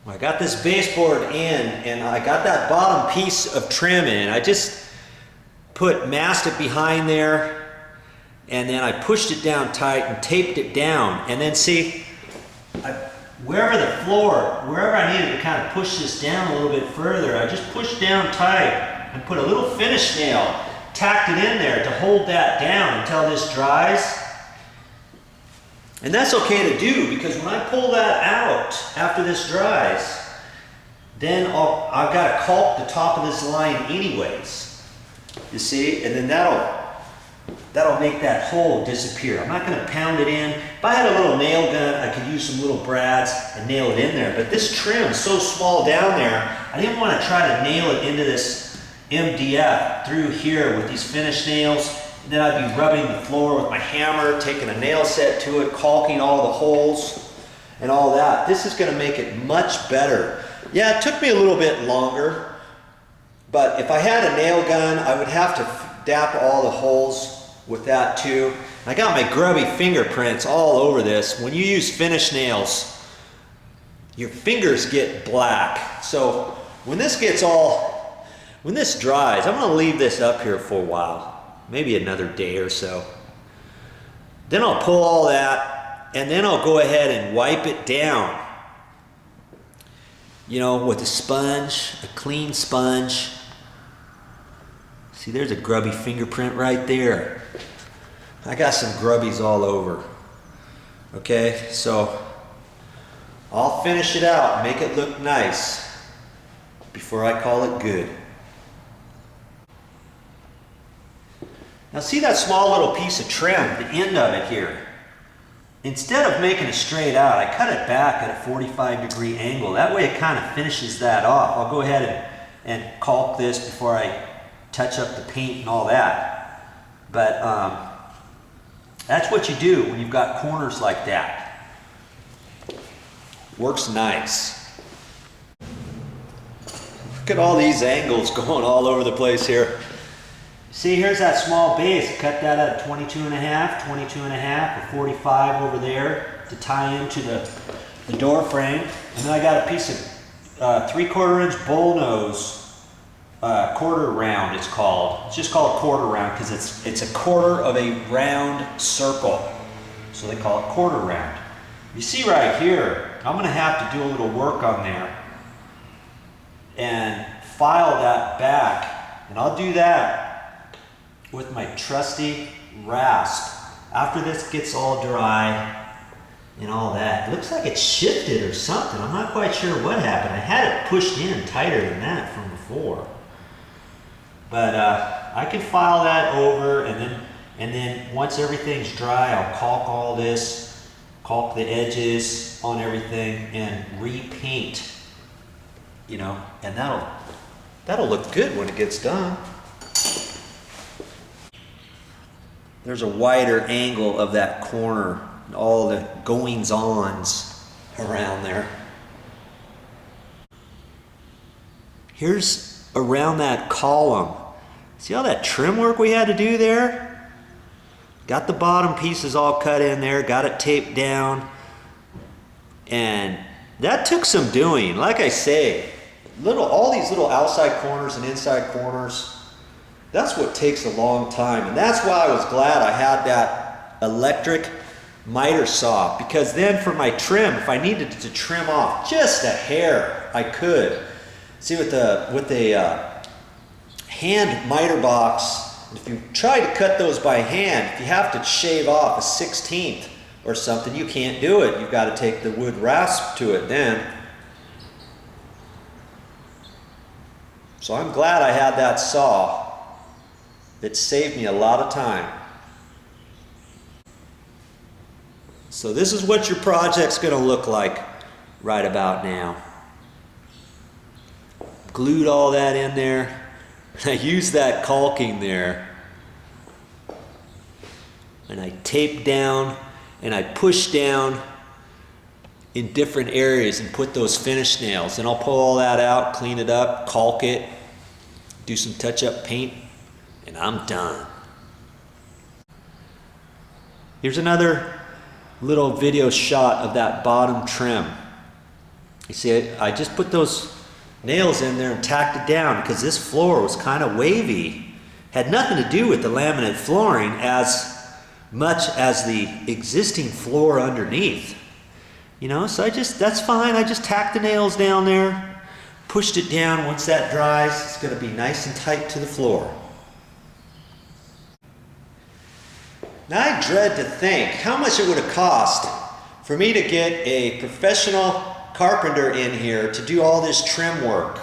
I got this baseboard in, and I got that bottom piece of trim in. I just masked it behind there, and then I pushed it down tight and taped it down. And then see, wherever I needed to kind of push this down a little bit further, I just pushed down tight and put a little finish nail, tacked it in there to hold that down until this dries. And that's okay to do, because when I pull that out after this dries, then I've got to caulk the top of this line anyways, you see, and then that'll make that hole disappear. I'm not going to pound it in. If I had a little nail gun, I could use some little brads and nail it in there, but this trim's so small down there, I didn't want to try to nail it into this MDF through here with these finish nails. Then I'd be rubbing the floor with my hammer, taking a nail set to it, caulking all the holes and all that. This is going to make it much better. Yeah, it took me a little bit longer, but if I had a nail gun, I would have to dap all the holes with that too. I got my grubby fingerprints all over this. When you use finish nails, your fingers get black. So when this dries, I'm going to leave this up here for a while. Maybe another day or so. Then I'll pull all that, and then I'll go ahead and wipe it down. You know, with a sponge, a clean sponge. See, there's a grubby fingerprint right there. I got some grubbies all over. Okay, so I'll finish it out, make it look nice before I call it good. Now see that small little piece of trim, the end of it here? Instead of making it straight out, I cut it back at a 45-degree angle. That way it kind of finishes that off. I'll go ahead and caulk this before I touch up the paint and all that. But that's what you do when you've got corners like that. Works nice. Look at all these angles going all over the place here. See, here's that small base. Cut that at 22 and a half, a 45 over there to tie into the door frame. And then I got a piece of 3/4 inch bullnose quarter round, it's called. It's just called quarter round because it's a quarter of a round circle. So they call it quarter round. You see right here, I'm going to have to do a little work on there and file that back. And I'll do that with my trusty rasp. After this gets all dry and all that. It looks like it shifted or something. I'm not quite sure what happened. I had it pushed in tighter than that from before. But I can file that over, and then once everything's dry, I'll caulk all this, caulk the edges on everything, and repaint. You know, and that'll look good when it gets done. There's a wider angle of that corner, and all the goings-ons around there. Here's around that column. See all that trim work we had to do there? Got the bottom pieces all cut in there, got it taped down, and that took some doing. Like I say, all these little outside corners and inside corners, that's what takes a long time, and that's why I was glad I had that electric miter saw, because then for my trim, if I needed to trim off just a hair, I could. See, with the hand miter box, if you try to cut those by hand, if you have to shave off a 1/16 or something, you can't do it. You've got to take the wood rasp to it then. So I'm glad I had that saw. It saved me a lot of time. So this is what your project's going to look like right about now. Glued all that in there. I used that caulking there. And I taped down and I pushed down in different areas and put those finish nails. And I'll pull all that out, clean it up, caulk it, do some touch-up paint, and I'm done. Here's another little video shot of that bottom trim. You see, I just put those nails in there and tacked it down because this floor was kind of wavy. Had nothing to do with the laminate flooring as much as the existing floor underneath. You know, so that's fine. I just tacked the nails down there, pushed it down. Once that dries, it's going to be nice and tight to the floor. Now I dread to think how much it would have cost for me to get a professional carpenter in here to do all this trim work.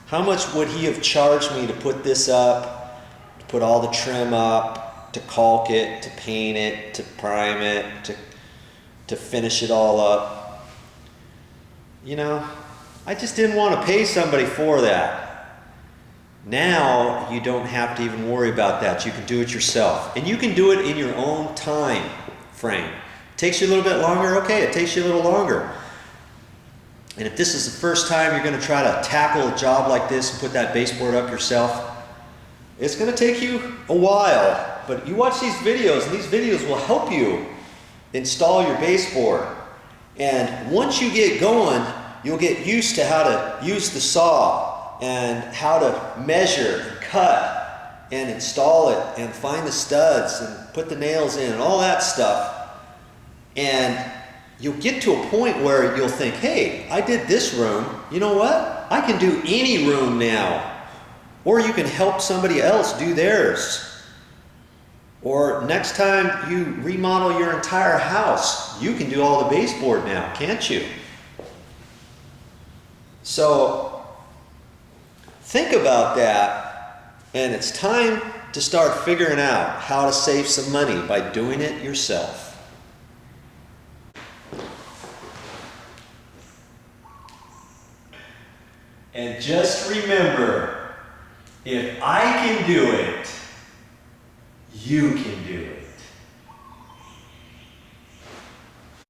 How much would he have charged me to put this up, to put all the trim up, to caulk it, to paint it, to prime it, to finish it all up? You know, I just didn't want to pay somebody for that. Now you don't have to even worry about that. You can do it yourself. And you can do it in your own time frame. It takes you a little bit longer, okay, it takes you a little longer. And if this is the first time you're going to try to tackle a job like this and put that baseboard up yourself, it's going to take you a while. But you watch these videos, and these videos will help you install your baseboard. And once you get going, you'll get used to how to use the saw and how to measure and cut and install it and find the studs and put the nails in and all that stuff. And you'll get to a point where you'll think, hey, I did this room. You know what? I can do any room now. Or you can help somebody else do theirs. Or next time you remodel your entire house, you can do all the baseboard now, can't you? So think about that, and it's time to start figuring out how to save some money by doing it yourself. And just remember, if I can do it, you can do it.